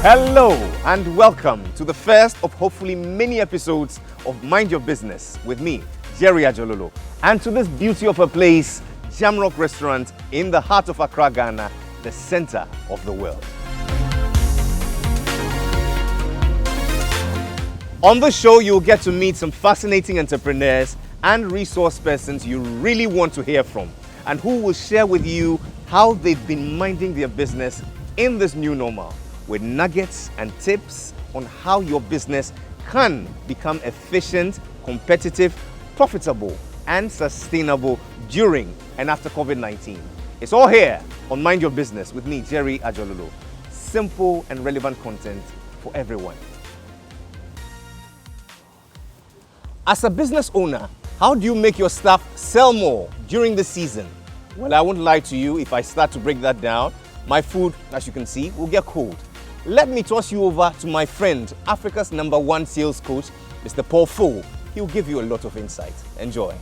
Hello and welcome to the first of hopefully many episodes of Mind Your Business with me, Jerry Adjorlolo, and to this beauty of a place, Jamrock Restaurant in the heart of Accra, Ghana, the center of the world. On the show, you'll get to meet some fascinating entrepreneurs and resource persons you really want to hear from, and who will share with you how they've been minding their business in this new normal, with nuggets and tips on how your business can become efficient, competitive, profitable, and sustainable during and after COVID-19. It's all here on Mind Your Business with me, Jerry Adjorlolo. Simple and relevant content for everyone. As a business owner, how do you make your staff sell more during the season? Well, I won't lie to you, if I start to break that down, my food, as you can see, will get cold. Let me toss you over to my friend, Africa's #1 sales coach, Mr. Paul Fo. He'll give you a lot of insight. Enjoy.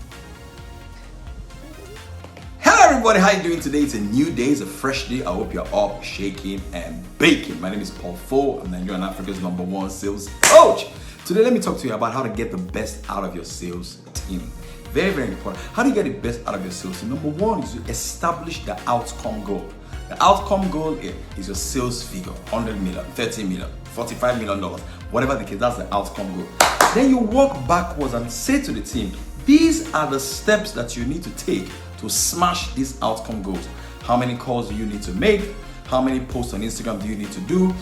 Hello everybody, how you doing today? It's a new day, it's a fresh day. I hope you're up, shaking and baking. My name is Paul Fo. I'm Nigerian Africa's #1 sales coach. Today, let me talk to you about how to get the best out of your sales team. Very, very important. How do you get the best out of your sales team? Number one is to establish the outcome goal. The outcome goal is your sales figure, 100 million, 30 million, $45 million, whatever the case, that's the outcome goal. Then you walk backwards and say to the team, these are the steps that you need to take to smash these outcome goals. How many calls do you need to make? How many posts on Instagram do you need to do?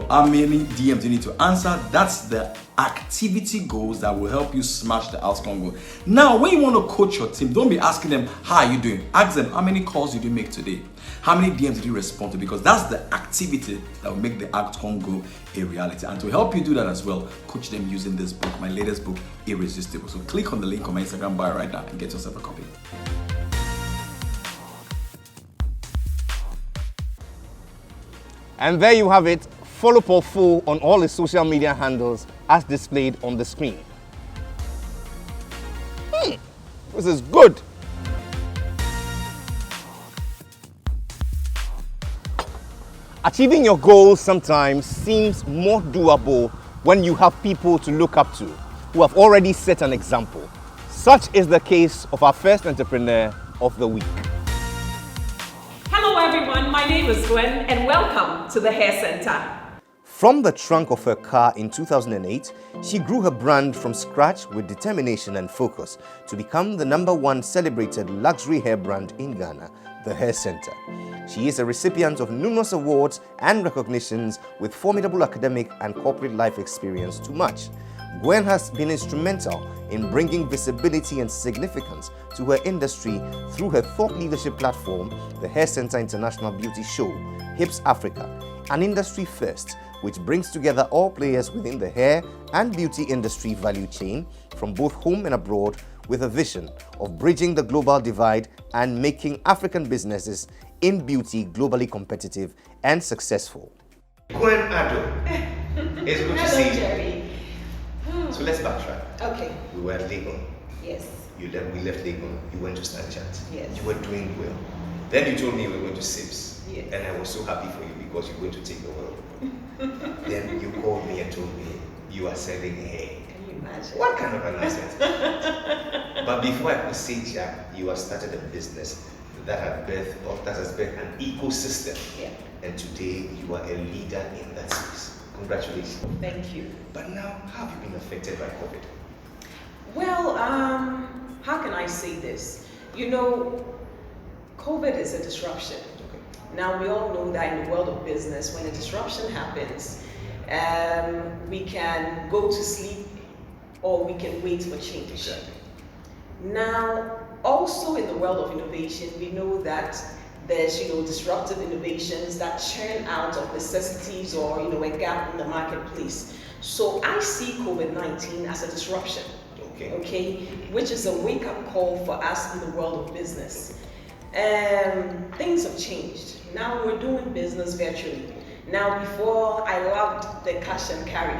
How many DMs do you need to answer? That's the activity goals that will help you smash the outcome goal. Now, when you want to coach your team, don't be asking them, how are you doing? Ask them, how many calls did you make today? How many DMs did you respond to? Because that's the activity that will make the outcome goal a reality. And to help you do that as well, coach them using this book, my latest book, Irresistible. So click on the link on my Instagram bio right now and get yourself a copy. And there you have it. Follow Paul Fo on all his social media handles as displayed on the screen. This is good. Achieving your goals sometimes seems more doable when you have people to look up to who have already set an example. Such is the case of our first entrepreneur of the week. Hello everyone, my name is Gwen and welcome to the Hairsenta. From the trunk of her car in 2008, she grew her brand from scratch with determination and focus to become the #1 celebrated luxury hair brand in Ghana, the Hairsenta. She is a recipient of numerous awards and recognitions with formidable academic and corporate life experience to match. Gwen has been instrumental in bringing visibility and significance to her industry through her thought leadership platform, the Hairsenta International Beauty Show, Hips Africa, an industry first which brings together all players within the hair and beauty industry value chain from both home and abroad, with a vision of bridging the global divide and making African businesses in beauty globally competitive and successful. Gwen Addo, it's good to see you. Jerry. So let's backtrack. Okay. We were at Lagos. Yes. We left Lagos. You went to Snapchat. Yes. You were doing well. Then you told me you were going to Sips. Yes. And I was so happy for you because you're going to take the world. Then you called me and told me you are selling hair. Can you imagine? What kind of announcement? But before I could say Jack, you have started a business that has birthed an ecosystem. Yeah. And today you are a leader in that space. Congratulations. Thank you. But now, how have you been affected by COVID? Well, how can I say this? COVID is a disruption. Okay. Now, we all know that in the world of business, when a disruption happens, we can go to sleep or we can wait for change. Exactly. Now, also in the world of innovation, we know that there's disruptive innovations that churn out of necessities or a gap in the marketplace. So I see COVID-19 as a disruption. Okay, which is a wake-up call for us in the world of business. Things have changed. Now we're doing business virtually. Now, before, I loved the cash and carry.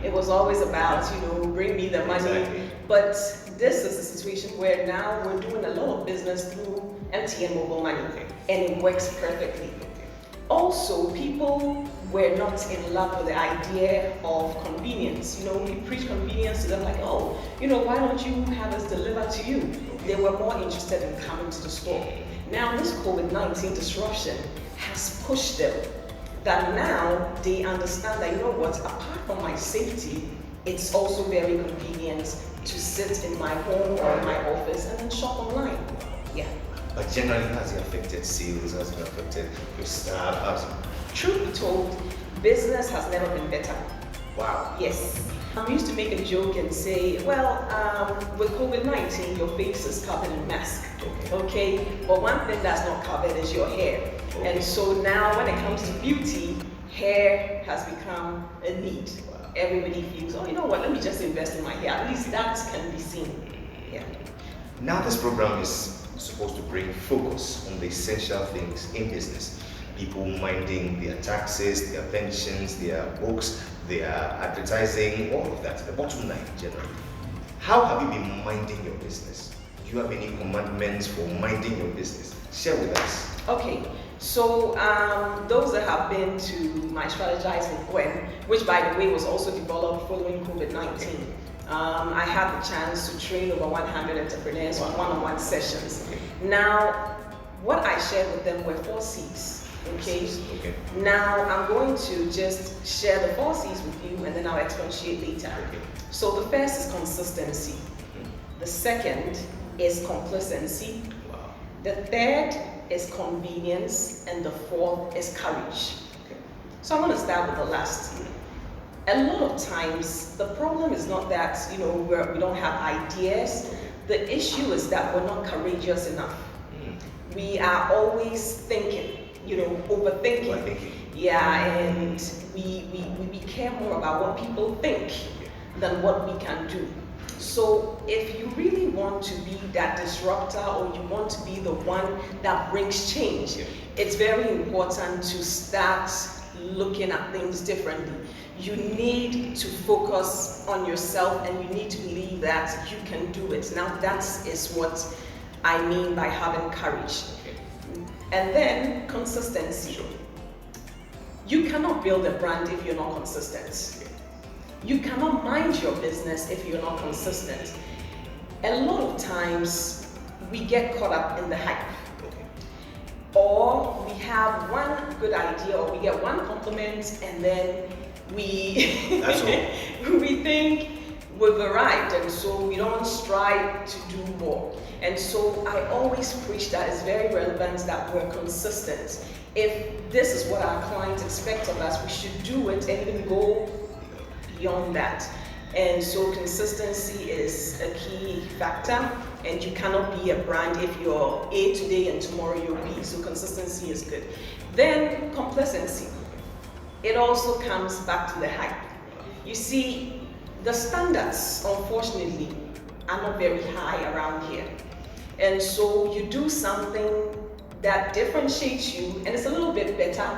It was always about, bring me the money. Exactly. But this is a situation where now we're doing a lot of business through MTN mobile money, and it works perfectly. Also, people were not in love with the idea of convenience. You know, we preach convenience to them like, oh, you know, why don't you have us deliver to you? They were more interested in coming to the store. Now this COVID-19 disruption has pushed them that now they understand that, you know what, apart from my safety, it's also very convenient to sit in my home or in my office and then shop online. Yeah. But generally, has it affected sales? Has it affected your staff? Truth be told, business has never been better. Wow. Yes. I used to make a joke and say, well, with COVID-19, your face is covered in mask. Okay. But one thing that's not covered is your hair. Okay. And so now when it comes to beauty, hair has become a need. Wow. Everybody feels, oh, you know what, let me just invest in my hair. At least that can be seen. Yeah. Now this program is supposed to bring focus on the essential things in business. People minding their taxes, their pensions, their books, their advertising, all of that, the bottom line generally. How have you been minding your business? Do you have any commandments for minding your business? Share with us. Okay, so those that have been to my Strategize with Gwen, which by the way was also developed following COVID-19, I had the chance to train over 100 entrepreneurs on one-on-one sessions. Now, what I shared with them were 4 C's. Okay. Now I'm going to just share the 4 C's with you, and then I'll expatiate later. So the first is consistency. The second is complacency. The third is convenience, and the fourth is courage. So I'm going to start with the last. A lot of times the problem is not that we don't have ideas. The issue is that we're not courageous enough. We are always thinking. Overthinking. Yeah, and we care more about what people think than what we can do. So if you really want to be that disruptor, or you want to be the one that brings change, it's very important to start looking at things differently. You need to focus on yourself, and you need to believe that you can do it. Now that is what I mean by having courage. And then consistency. You cannot build a brand if you're not consistent. You cannot mind your business if you're not consistent. A lot of times we get caught up in the hype. Or we have one good idea, or we get one compliment, and then we we think we've arrived, and so we don't strive to do more. And so I always preach that it's very relevant that we're consistent. If this is what our clients expect of us, we should do it and even go beyond that. And so consistency is a key factor, and you cannot be a brand if you're A today and tomorrow you're B. So consistency is good. Then complacency. It also comes back to the hype. You see, the standards, unfortunately, are not very high around here. And so you do something that differentiates you, and it's a little bit better.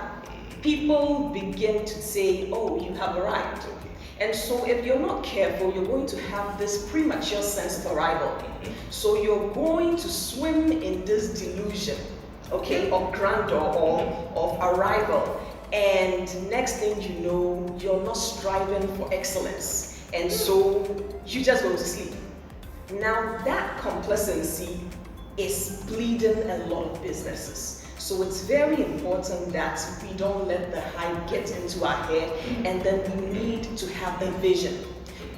People begin to say, oh, you have arrived. And so if you're not careful, you're going to have this premature sense of arrival. So you're going to swim in this delusion, okay, of grandeur or of arrival. And next thing you know, you're not striving for excellence. And so you just go to sleep. Now that complacency is bleeding a lot of businesses. So it's very important that we don't let the hype get into our head, and then we need to have a vision.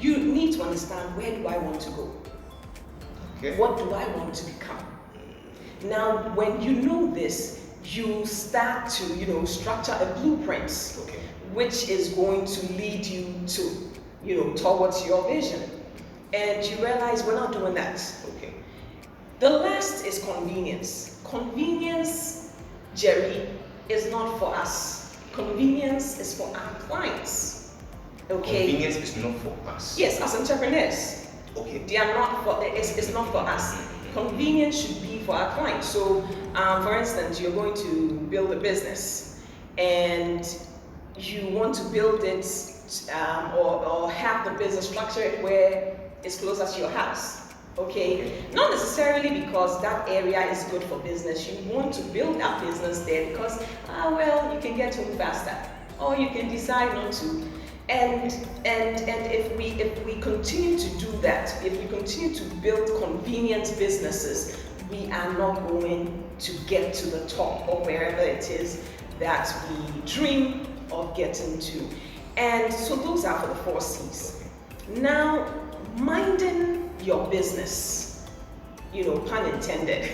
You need to understand, where do I want to go? What do I want to become? Now, when you know this, you start to, structure a blueprint, which is going to lead you to, towards your vision. And you realize we're not doing that. The last is convenience. Convenience, Jerry, is not for us. Convenience is for our clients. Convenience is not for us. Yes, as entrepreneurs. They are not for. It's not for us. Convenience should be for our clients. So, for instance, you're going to build a business, and you want to build it or have the business structured where it's closer to your house. Not necessarily because that area is good for business. You want to build that business there because, you can get home faster. or you can decide not to. And if we continue to do that, if we continue to build convenient businesses, we are not going to get to the top or wherever it is that we dream of getting to. And so those are for the 4 C's. Now, minding your business, pun intended.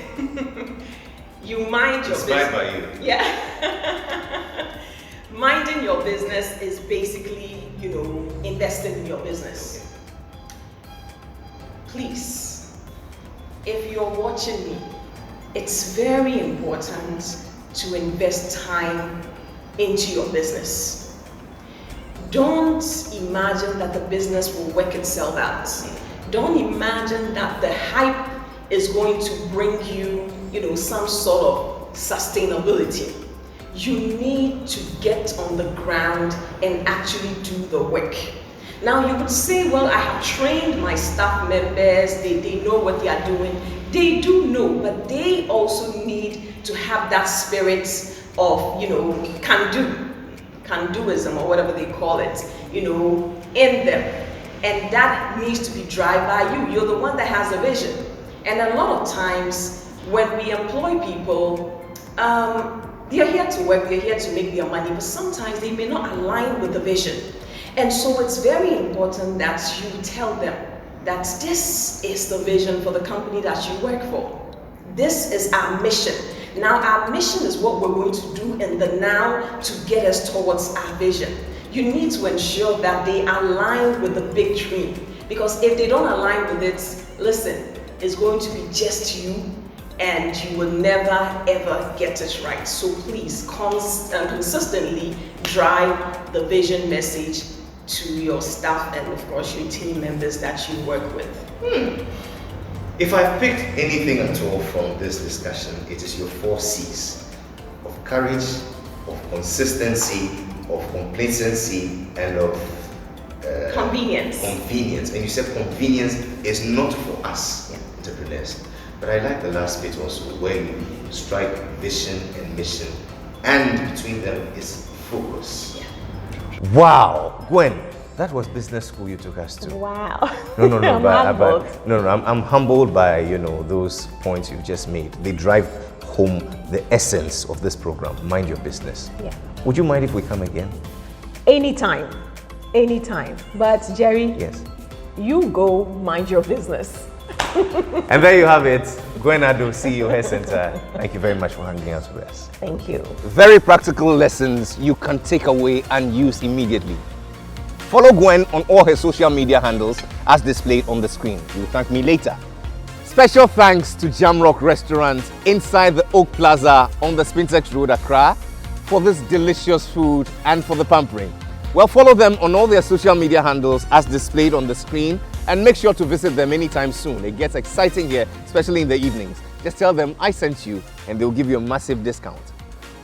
You mind your business. Inspired by you. Yeah. Minding your business is basically, investing in your business. Please, if you're watching me, it's very important to invest time into your business. Don't imagine that the business will work itself out. Don't imagine that the hype is going to bring you, some sort of sustainability. You need to get on the ground and actually do the work. Now you would say, well, I have trained my staff members, they know what they are doing. They do know, but they also need to have that spirit of, can-doism or whatever they call it, in them. And that needs to be driven by you. You're the one that has a vision. And a lot of times when we employ people, they're here to work, they're here to make their money, but sometimes they may not align with the vision. And so it's very important that you tell them that this is the vision for the company that you work for. This is our mission. Now our mission is what we're going to do in the now to get us towards our vision. You need to ensure that they align with the big dream, because if they don't align with it, listen, it's going to be just you and you will never ever get it right. So please consistently drive the vision message to your staff and of course your team members that you work with. If I've picked anything at all from this discussion, it is your 4 C's of courage, of consistency, of complacency, and of convenience. And you said convenience is not for us entrepreneurs. But I like the last bit also, where you strike vision and mission, and between them is focus. Yeah. Wow, Gwen, that was business school you took us to. Wow. No, I'm I'm humbled by those points you've just made. They drive home the essence of this program. Mind your business. Yeah. Would you mind if we come again? Anytime. But Jerry, Yes. You go mind your business. And there you have it, Gwen Addo, CEO of Hairsenta. Thank you very much for hanging out with us. Thank you. Very practical lessons you can take away and use immediately. Follow Gwen on all her social media handles as displayed on the screen. You'll thank me later. Special thanks to Jamrock Restaurant inside the Oak Plaza on the Spintex Road, Accra, for this delicious food and for the pampering. Well, follow them on all their social media handles as displayed on the screen, and make sure to visit them anytime soon. It gets exciting here, especially in the evenings. Just tell them I sent you and they'll give you a massive discount.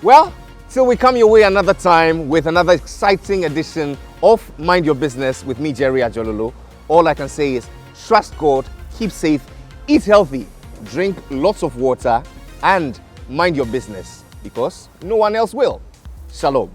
Well, till we come your way another time with another exciting edition of Mind Your Business with me, Jerry Adjorlolo, all I can say is trust God, keep safe, eat healthy, drink lots of water, and mind your business, because no one else will. Shalom.